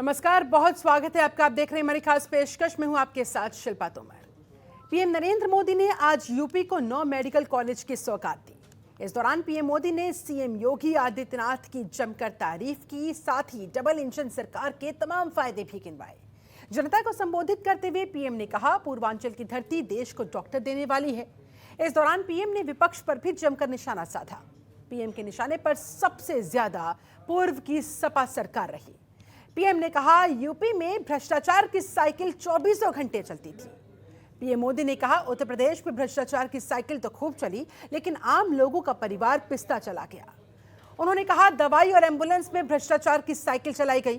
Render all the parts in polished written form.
नमस्कार, बहुत स्वागत है आपका। आप देख रहे हैं हमारी खास पेशकश में हूं आपके साथ शिल्पा तोमर। पीएम नरेंद्र मोदी ने आज यूपी को 9 मेडिकल कॉलेज की सौगात दी। इस दौरान पीएम मोदी ने सीएम योगी आदित्यनाथ की जमकर तारीफ की, साथ ही डबल इंजन सरकार के तमाम फायदे भी गिनवाए। जनता को संबोधित करते हुए पीएम ने कहा, पूर्वांचल की धरती देश को डॉक्टर देने वाली है। इस दौरान पीएम ने विपक्ष पर भी जमकर निशाना साधा। पीएम के निशाने पर सबसे ज्यादा पूर्व की सपा सरकार रही। पीएम ने कहा, यूपी में भ्रष्टाचार की साइकिल 24 घंटे चलती थी। पीएम मोदी ने कहा, उत्तर प्रदेश में भ्रष्टाचार की साइकिल तो खूब चली, लेकिन आम लोगों का परिवार पिसता चला गया। उन्होंने कहा, दवाई और एम्बुलेंस में भ्रष्टाचार की साइकिल चलाई गई।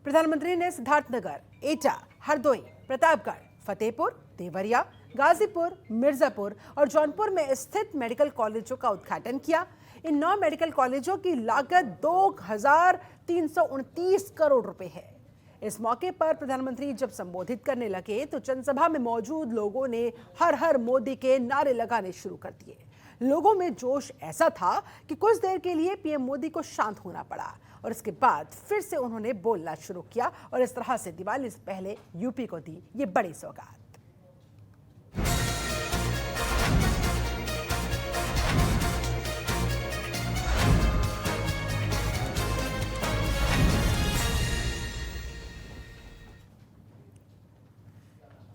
प्रधानमंत्री ने सिद्धार्थनगर, एटा, हरदोई, प्रतापगढ़, फतेहपुर, देवरिया, गाजीपुर, मिर्जापुर और जौनपुर में स्थित मेडिकल कॉलेजों का उद्घाटन किया। इन 9 मेडिकल कॉलेजों की लागत 2,329 करोड़ रुपए है। इस मौके पर प्रधानमंत्री जब संबोधित करने लगे तो जनसभा में मौजूद लोगों ने हर हर मोदी के नारे लगाने शुरू कर दिए। लोगों में जोश ऐसा था कि कुछ देर के लिए पीएम मोदी को शांत होना पड़ा और इसके बाद फिर से उन्होंने बोलना शुरू किया और इस तरह से दिवाली से पहले यूपी को दी ये बड़ी सौगात।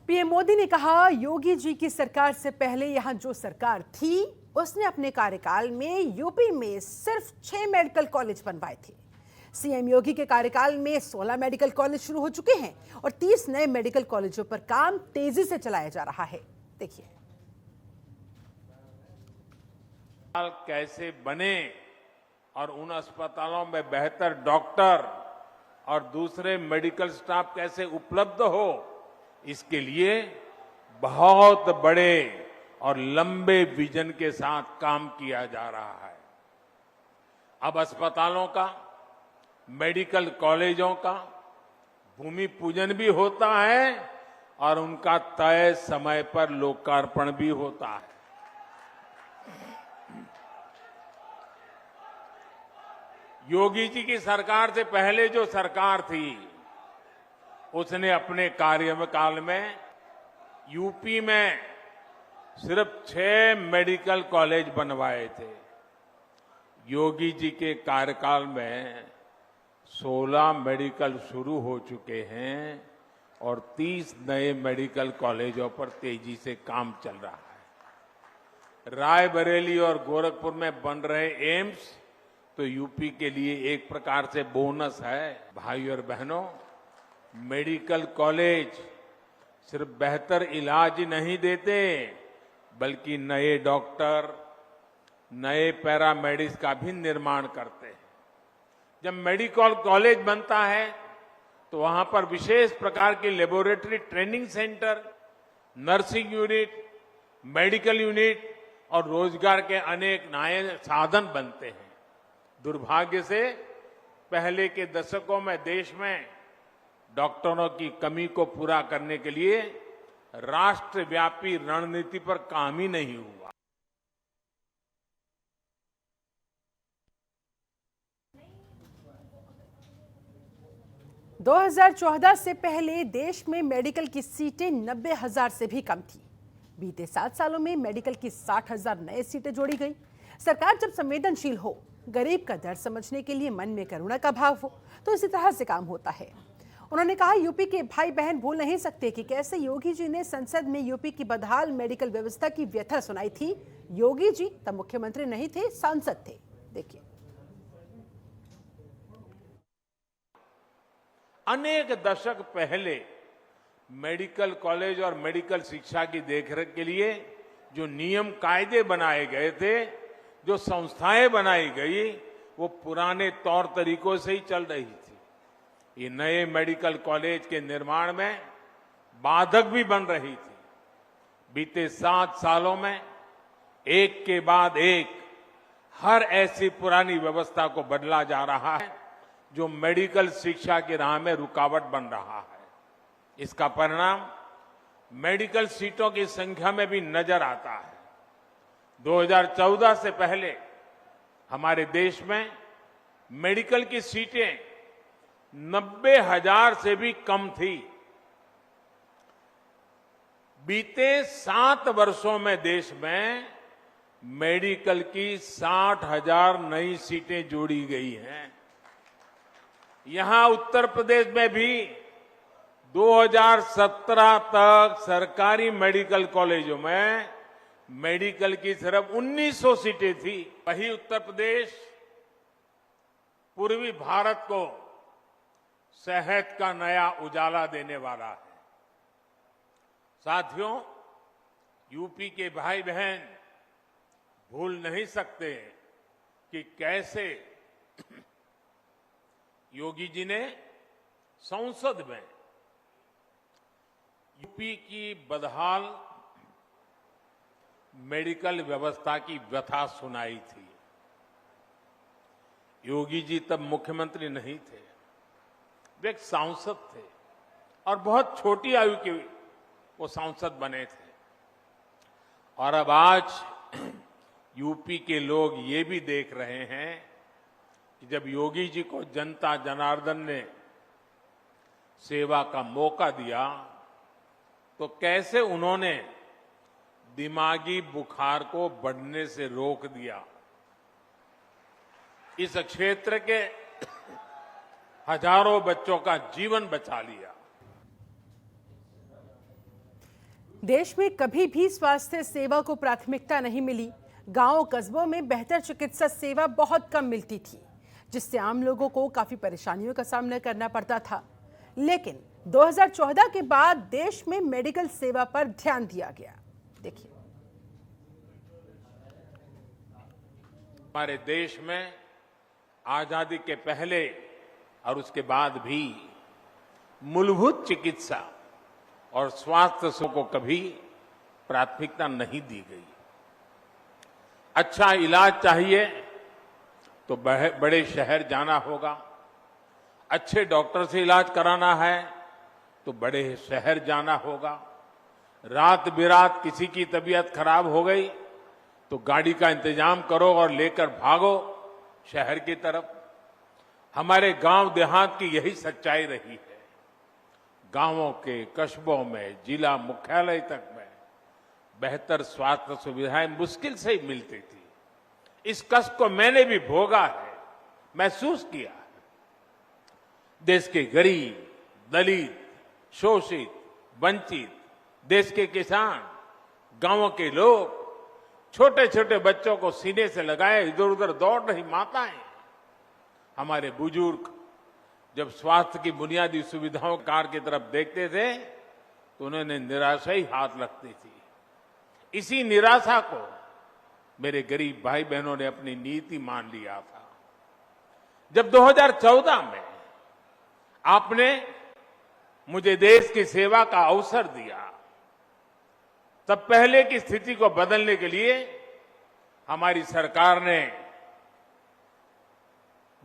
पीएम मोदी ने कहा, योगी जी की सरकार से पहले यहां जो सरकार थी उसने अपने कार्यकाल में यूपी में सिर्फ 6 मेडिकल कॉलेज बनवाए थे। सीएम योगी के कार्यकाल में 16 मेडिकल कॉलेज शुरू हो चुके हैं और 30 नए मेडिकल कॉलेजों पर काम तेजी से चलाया जा रहा है। देखिए कैसे बने और उन अस्पतालों में बेहतर डॉक्टर और दूसरे मेडिकल स्टाफ कैसे उपलब्ध हो, इसके लिए बहुत बड़े और लंबे विजन के साथ काम किया जा रहा है। अब अस्पतालों का, मेडिकल कॉलेजों का भूमि पूजन भी होता है और उनका तय समय पर लोकार्पण भी होता है। योगी जी की सरकार से पहले जो सरकार थी उसने अपने कार्यकाल में यूपी में सिर्फ 6 मेडिकल कॉलेज बनवाए थे। योगी जी के कार्यकाल में 16 मेडिकल शुरू हो चुके हैं और 30 नए मेडिकल कॉलेजों पर तेजी से काम चल रहा है। रायबरेली और गोरखपुर में बन रहे एम्स तो यूपी के लिए एक प्रकार से बोनस है। भाई और बहनों, मेडिकल कॉलेज सिर्फ बेहतर इलाज ही नहीं देते बल्कि नए डॉक्टर, नए पैरामेडिक्स का भी निर्माण करते हैं। जब मेडिकल कॉलेज बनता है तो वहां पर विशेष प्रकार के laboratory training centre, nursing unit, medical unit और रोजगार के अनेक नए साधन बनते हैं। दुर्भाग्य से पहले के दशकों में देश में डॉक्टरों की कमी को पूरा करने के लिए राष्ट्रव्यापी रणनीति पर काम ही नहीं हुआ। – 2014 से पहले देश में मेडिकल की सीटें 90,000 से भी कम थी। बीते 7 सालों में मेडिकल की 60,000 नए सीटें जोड़ी गई। सरकार जब संवेदनशील हो, गरीब का दर्द समझने के लिए मन में करुणा का भाव हो, तो इसी तरह से काम होता है। उन्होंने कहा, यूपी के भाई बहन भूल नहीं सकते कि कैसे योगी जी ने संसद में यूपी की बदहाल मेडिकल व्यवस्था की व्यथा सुनाई थी। योगी जी तब मुख्यमंत्री नहीं थे, सांसद थे। देखिए, अनेक दशक पहले मेडिकल कॉलेज और मेडिकल शिक्षा की देखरेख के लिए जो नियम कायदे बनाए गए थे, जो संस्थाएं बनाई गई, वो पुराने तौर तरीकों से ही चल रही थी। ये नए मेडिकल कॉलेज के निर्माण में बाधक भी बन रही थी। बीते 7 सालों में एक के बाद एक हर ऐसी पुरानी व्यवस्था को बदला जा रहा है जो मेडिकल शिक्षा की राह में रुकावट बन रहा है। इसका परिणाम मेडिकल सीटों की संख्या में भी नजर आता है। 2014 से पहले हमारे देश में मेडिकल की सीटें 90,000 से भी कम थी। बीते 7 वर्षों में देश में मेडिकल की 60,000 नई सीटें जोड़ी गई हैं। यहां उत्तर प्रदेश में भी 2017 तक सरकारी मेडिकल कॉलेजों में मेडिकल की सिर्फ 1900 सीटें थी। वही उत्तर प्रदेश पूर्वी भारत को सेहत का नया उजाला देने वाला है। साथियों, यूपी के भाई बहन भूल नहीं सकते कि कैसे योगी जी ने संसद में यूपी की बदहाल मेडिकल व्यवस्था की व्यथा सुनाई थी। योगी जी तब मुख्यमंत्री नहीं थे, वे एक सांसद थे और बहुत छोटी आयु के वो सांसद बने थे। और अब आज यूपी के लोग ये भी देख रहे हैं कि जब योगी जी को जनता जनार्दन ने सेवा का मौका दिया तो कैसे उन्होंने दिमागी बुखार को बढ़ने से रोक दिया। इस क्षेत्र के हजारों बच्चों का जीवन बचा लिया। देश में कभी भी स्वास्थ्य सेवा को प्राथमिकता नहीं मिली। गांव कस्बों में बेहतर चिकित्सा सेवा बहुत कम मिलती थी, जिससे आम लोगों को काफी परेशानियों का सामना करना पड़ता था। लेकिन 2014 के बाद देश में मेडिकल सेवा पर ध्यान दिया गया। देखिए, हमारे देश में आजादी के पहले और उसके बाद भी मूलभूत चिकित्सा और स्वास्थ्य सेवा को कभी प्राथमिकता नहीं दी गई। अच्छा इलाज चाहिए तो बड़े शहर जाना होगा, अच्छे डॉक्टर से इलाज कराना है तो बड़े शहर जाना होगा। रात बिरात किसी की तबीयत खराब हो गई तो गाड़ी का इंतजाम करो और लेकर भागो शहर की तरफ। हमारे गांव देहात की यही सच्चाई रही है। गांवों के कस्बों में जिला मुख्यालय तक में बेहतर स्वास्थ्य सुविधाएं मुश्किल से ही मिलती थी। इस कष्ट को मैंने भी भोगा है, महसूस किया है। देश के गरीब, दलित, शोषित, वंचित, देश के किसान, गांवों के लोग, छोटे छोटे बच्चों को सीने से लगाए इधर उधर दौड़ रही माताएं, हमारे बुजुर्ग जब स्वास्थ्य की बुनियादी सुविधाओं कार की तरफ देखते थे तो उन्होंने निराशा ही हाथ लगती थी। इसी निराशा को मेरे गरीब भाई बहनों ने अपनी नीति मान लिया था। जब 2014 में आपने मुझे देश की सेवा का अवसर दिया, तब पहले की स्थिति को बदलने के लिए हमारी सरकार ने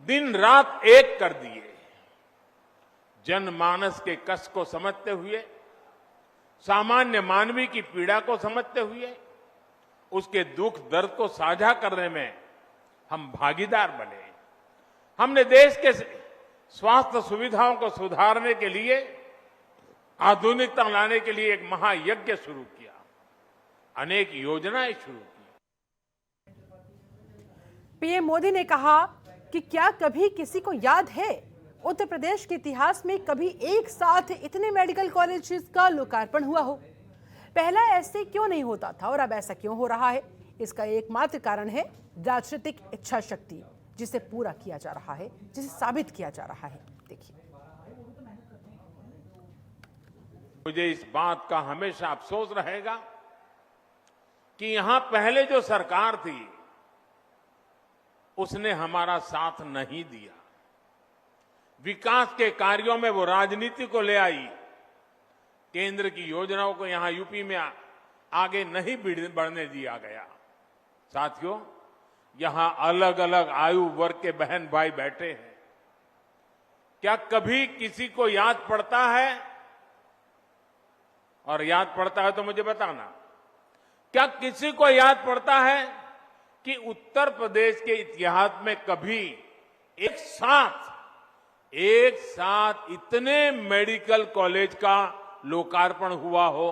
दिन रात एक कर दिए। जनमानस के कष्ट को समझते हुए, सामान्य मानवी की पीड़ा को समझते हुए, उसके दुख दर्द को साझा करने में हम भागीदार बने। हमने देश के स्वास्थ्य सुविधाओं को सुधारने के लिए, आधुनिकता लाने के लिए एक महायज्ञ शुरू किया, अनेक योजनाएं शुरू की। पीएम मोदी ने कहा कि क्या कभी किसी को याद है उत्तर प्रदेश के इतिहास में कभी एक साथ इतने मेडिकल कॉलेजेस का लोकार्पण हुआ हो? पहला ऐसे क्यों नहीं होता था और अब ऐसा क्यों हो रहा है? इसका एकमात्र कारण है राजनीतिक इच्छा शक्ति, जिसे पूरा किया जा रहा है, जिसे साबित किया जा रहा है। देखिए, मुझे इस बात का हमेशा अफसोस रहेगा कि यहां पहले जो सरकार थी उसने हमारा साथ नहीं दिया। विकास के कार्यों में वो राजनीति को ले आई, केंद्र की योजनाओं को यहां यूपी में आगे नहीं बढ़ने दिया गया। साथियों, यहां अलग अलग आयु वर्ग के बहन भाई बैठे हैं। क्या कभी किसी को याद पड़ता है? और याद पड़ता है तो मुझे बताना, क्या किसी को याद पड़ता है कि उत्तर प्रदेश के इतिहास में कभी एक साथ एक साथ इतने मेडिकल कॉलेज का लोकार्पण हुआ हो?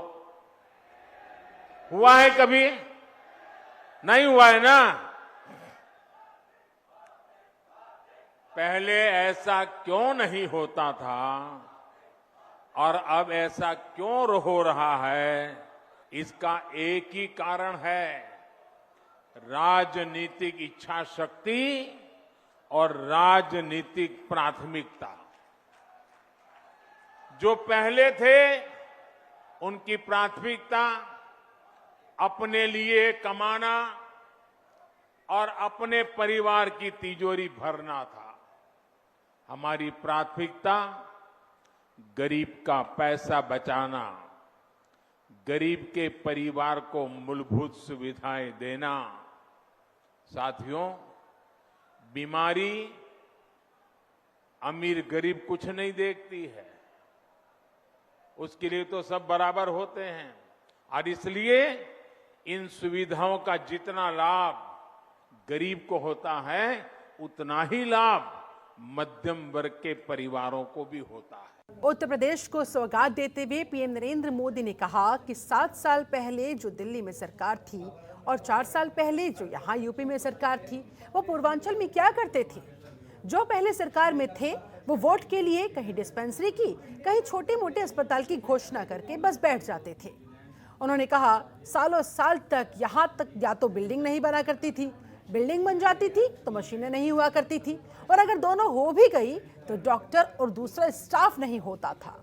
हुआ है कभी? नहीं हुआ है ना। पहले ऐसा क्यों नहीं होता था और अब ऐसा क्यों हो रहा है? इसका एक ही कारण है, राजनीतिक इच्छा शक्ति और राजनीतिक प्राथमिकता। जो पहले थे उनकी प्राथमिकता अपने लिए कमाना और अपने परिवार की तिजोरी भरना था। हमारी प्राथमिकता गरीब का पैसा बचाना, गरीब के परिवार को मूलभूत सुविधाएं देना। साथियों, बीमारी अमीर गरीब कुछ नहीं देखती है, उसके लिए तो सब बराबर होते हैं। और इसलिए इन सुविधाओं का जितना लाभ गरीब को होता है, उतना ही लाभ मध्यम वर्ग के परिवारों को भी होता है। उत्तर प्रदेश को सौगात देते हुए पीएम नरेंद्र मोदी ने कहा कि 7 साल पहले जो दिल्ली में सरकार थी और 4 साल पहले जो यहाँ यूपी में सरकार थी, वो पूर्वांचल में क्या करते थे? जो पहले सरकार में थे वो वोट के लिए कहीं डिस्पेंसरी की, कहीं छोटे मोटे अस्पताल की घोषणा करके बस बैठ जाते थे। उन्होंने कहा, सालों साल तक यहाँ तक या तो बिल्डिंग नहीं बना करती थी, बिल्डिंग बन जाती थी तो मशीनें नहीं हुआ करती थी, और अगर दोनों हो भी गई तो डॉक्टर और दूसरा स्टाफ नहीं होता था।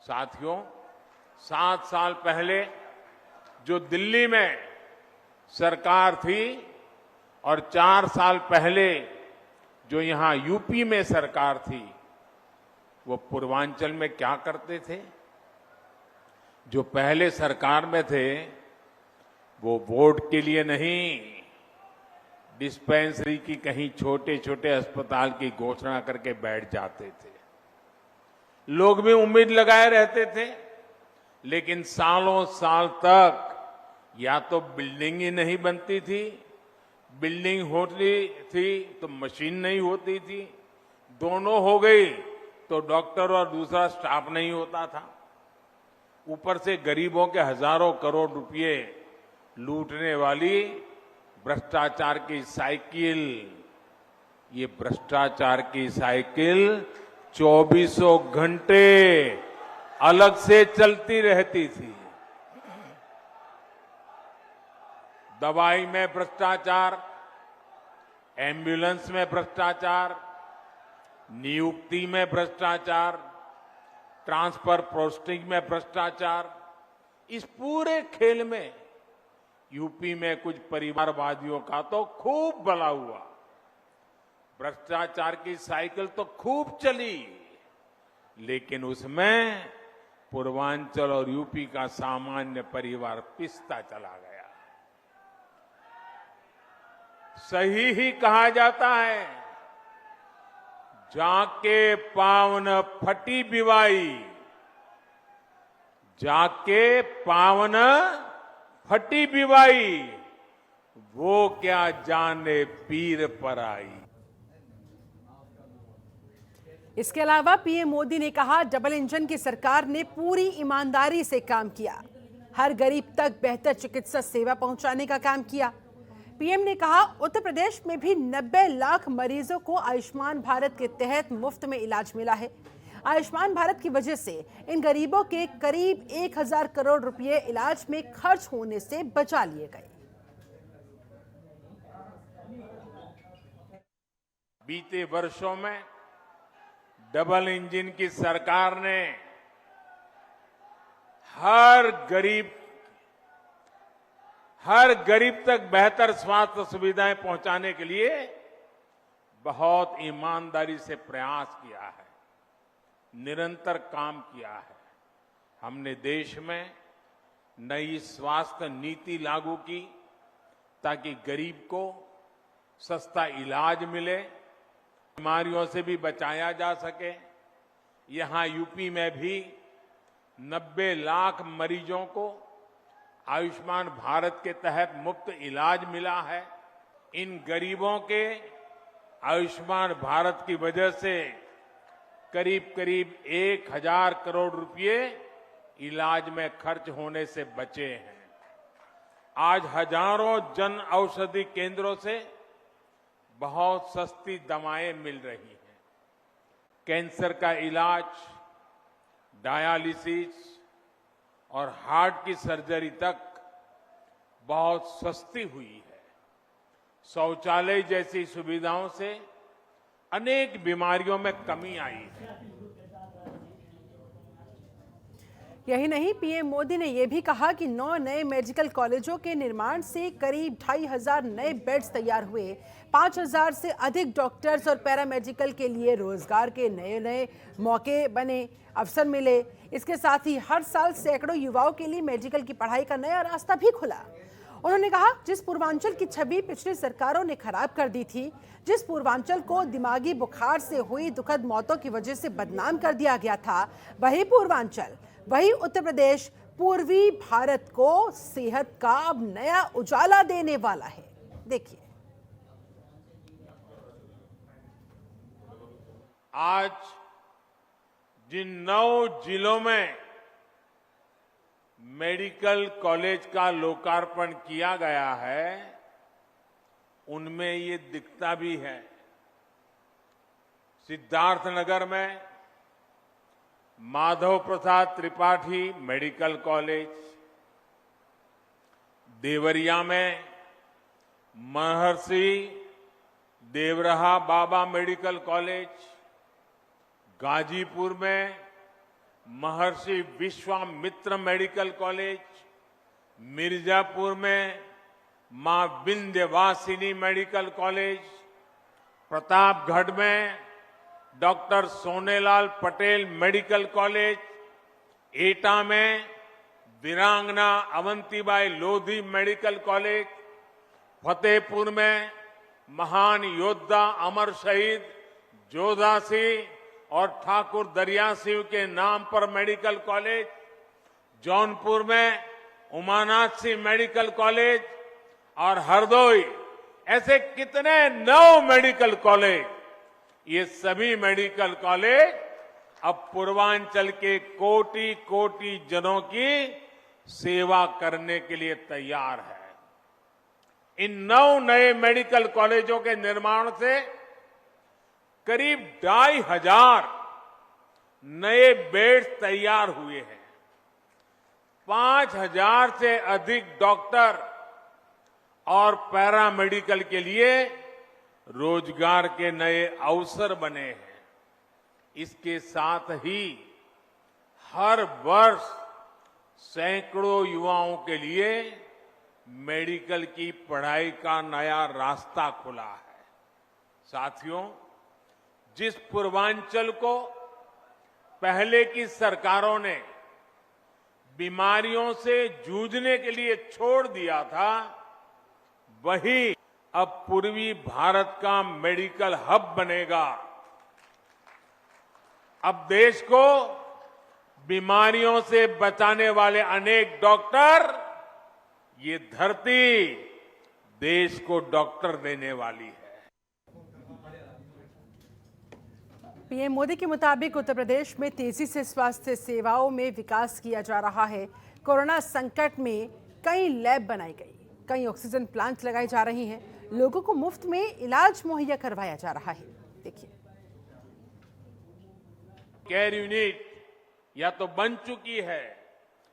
साथियों, 7 साल पहले जो दिल्ली में सरकार थी और 4 साल पहले जो यहां यूपी में सरकार थी, वो पूर्वांचल में क्या करते थे? जो पहले सरकार में थे वो वोट के लिए नहीं, डिस्पेंसरी की कहीं छोटे छोटे अस्पताल की घोषणा करके बैठ जाते थे। लोग भी उम्मीद लगाए रहते थे, लेकिन सालों साल तक या तो बिल्डिंग ही नहीं बनती थी, बिल्डिंग होती थी तो मशीन नहीं होती थी, दोनों हो गई तो डॉक्टर और दूसरा स्टाफ नहीं होता था। ऊपर से गरीबों के हजारों करोड़ रुपए लूटने वाली भ्रष्टाचार की साइकिल, ये भ्रष्टाचार की साइकिल 24 घंटे अलग से चलती रहती थी। दवाई में भ्रष्टाचार, एम्बुलेंस में भ्रष्टाचार, नियुक्ति में भ्रष्टाचार, ट्रांसफर पोस्टिंग में भ्रष्टाचार। इस पूरे खेल में यूपी में कुछ परिवारवादियों का तो खूब भला हुआ। भ्रष्टाचार की साइकिल तो खूब चली, लेकिन उसमें पूर्वांचल और यूपी का सामान्य परिवार पिसता चला गया। सही ही कहा जाता है, जाके पावन फटी बिवाई, जाके पावन फटी बिवाई, वो क्या जाने पीर पर आई। इसके अलावा पीएम मोदी ने कहा, डबल इंजन की सरकार ने पूरी ईमानदारी से काम किया, हर गरीब तक बेहतर चिकित्सा सेवा पहुंचाने का काम किया। पीएम ने कहा, उत्तर प्रदेश में भी 90 लाख मरीजों को आयुष्मान भारत के तहत मुफ्त में इलाज मिला है। आयुष्मान भारत की वजह से इन गरीबों के करीब 1000 करोड़ रुपए इलाज में खर्च होने से बचा लिए गए। बीते वर्षों में डबल इंजन की सरकार ने हर गरीब तक बेहतर स्वास्थ्य सुविधाएं पहुंचाने के लिए बहुत ईमानदारी से प्रयास किया है, निरंतर काम किया है। हमने देश में नई स्वास्थ्य नीति लागू की ताकि गरीब को सस्ता इलाज मिले, बीमारियों से भी बचाया जा सके। यहां यूपी में भी 90 लाख मरीजों को आयुष्मान भारत के तहत मुफ्त इलाज मिला है। इन गरीबों के आयुष्मान भारत की वजह से करीब करीब 1,000 करोड़ रुपए इलाज में खर्च होने से बचे हैं। आज हजारों जन औषधि केंद्रों से बहुत सस्ती दवाएं मिल रही हैं। कैंसर का इलाज, डायलिसिस और हार्ट की सर्जरी तक बहुत सस्ती हुई है। शौचालय जैसी सुविधाओं से अनेक बीमारियों में कमी आई है। यही नहीं, पीएम मोदी ने यह भी कहा कि 9 नए मेडिकल कॉलेजों के निर्माण से करीब 2,500 नए बेड्स तैयार हुए, 5,000 से अधिक डॉक्टर्स और पैरामेडिकल के लिए रोजगार के नए नए मौके बने, अवसर मिले। इसके साथ ही हर साल सैकड़ों युवाओं के लिए मेडिकल की पढ़ाई का नया रास्ता भी खुला। उन्होंने कहा, जिस पूर्वांचल की छवि पिछली सरकारों ने खराब कर दी थी, जिस पूर्वांचल को दिमागी बुखार से हुई दुखद मौतों की वजह से बदनाम कर दिया गया था, वही पूर्वांचल, वही उत्तर प्रदेश पूर्वी भारत को सेहत का अब नया उजाला देने वाला है। देखिए, आज जिन 9 जिलों में मेडिकल कॉलेज का लोकार्पण किया गया है, उनमें ये दिखता भी है। सिद्धार्थनगर में माधव प्रसाद त्रिपाठी मेडिकल कॉलेज, देवरिया में महर्षि देवरहा बाबा मेडिकल कॉलेज, गाजीपुर में महर्षि विश्वामित्र मेडिकल कॉलेज, मिर्जापुर में मां विंध्यवासिनी मेडिकल कॉलेज, प्रतापगढ़ में doctor Sonelal Patel medical college, एटा में वीरांगना अवंतीबाई लोधी मेडिकल कॉलेज, फतेहपुर में महान योद्धा अमर शहीद जोधा सिंह और ठाकुर दरिया सिंह के नाम पर मेडिकल कॉलेज, जौनपुर में उमानाथ सिंह मेडिकल कॉलेज और हरदोई, ऐसे कितने 9 मेडिकल कॉलेज। ये सभी मेडिकल कॉलेज अब पूर्वांचल के कोटि कोटि जनों की सेवा करने के लिए तैयार है। इन 9 नए मेडिकल कॉलेजों के निर्माण से करीब 2,500 नए बेड्स तैयार हुए हैं। 5,000 से अधिक डॉक्टर और पैरामेडिकल के लिए रोजगार के नए अवसर बने हैं। इसके साथ ही हर वर्ष सैकड़ों युवाओं के लिए मेडिकल की पढ़ाई का नया रास्ता खुला है। साथियों, जिस पूर्वांचल को पहले की सरकारों ने बीमारियों से जूझने के लिए छोड़ दिया था, वही अब पूर्वी भारत का मेडिकल हब बनेगा। अब देश को बीमारियों से बचाने वाले अनेक डॉक्टर, ये धरती देश को डॉक्टर देने वाली है। पीएम मोदी के मुताबिक उत्तर प्रदेश में तेजी से स्वास्थ्य सेवाओं में विकास किया जा रहा है। कोरोना संकट में कई लैब बनाई गई, कई ऑक्सीजन प्लांट लगाई जा रही हैं, लोगों को मुफ्त में इलाज मुहैया करवाया जा रहा है। देखिए, केयर यूनिट या तो बन चुकी है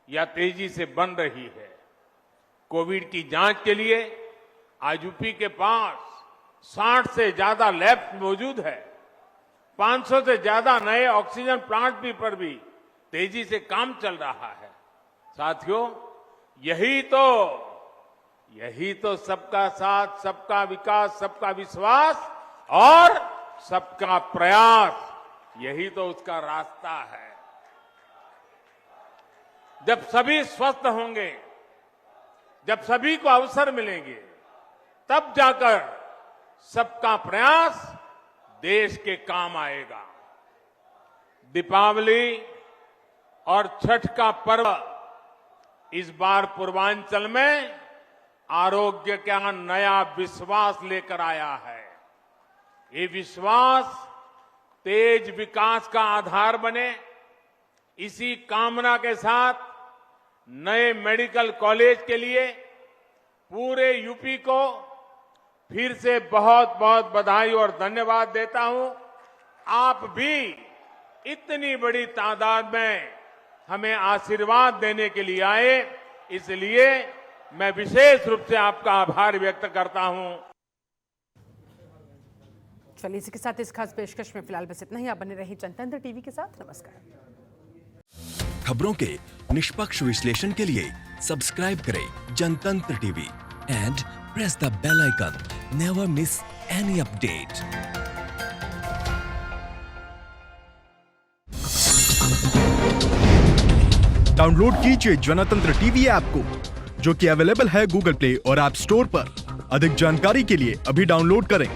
या तेजी से बन रही है। कोविड की जांच के लिए आज यूपी के पास 60 से ज्यादा लैब मौजूद है। 500 से ज्यादा नए ऑक्सीजन प्लांट पर भी तेजी से काम चल रहा है। साथियों, यही तो सबका साथ, सबका विकास, सबका विश्वास और सबका प्रयास, यही तो उसका रास्ता है। जब सभी स्वस्थ होंगे, जब सभी को अवसर मिलेंगे, तब जाकर सबका प्रयास देश के काम आएगा। दीपावली और छठ का पर्व इस बार पूर्वांचल में आरोग्य का नया विश्वास लेकर आया है। ये विश्वास तेज विकास का आधार बने, इसी कामना के साथ नए मेडिकल कॉलेज के लिए पूरे यूपी को फिर से बहुत बहुत बधाई और धन्यवाद देता हूं। आप भी इतनी बड़ी तादाद में हमें आशीर्वाद देने के लिए आए, इसलिए मैं विशेष रूप से आपका आभार व्यक्त करता हूं। चलिए इसी के साथ इस खास पेशकश में फिलहाल बस इतना ही। आप बने रहिए जनतंत्र टीवी के साथ। नमस्कार। खबरों के निष्पक्ष विश्लेषण के लिए सब्सक्राइब करें Jantantra TV and press the bell icon. Never miss any update. Download कीजिए जनतंत्र टीवी ऐप को, जो कि अवेलेबल है गूगल प्ले और ऐप स्टोर पर। अधिक जानकारी के लिए अभी डाउनलोड करें।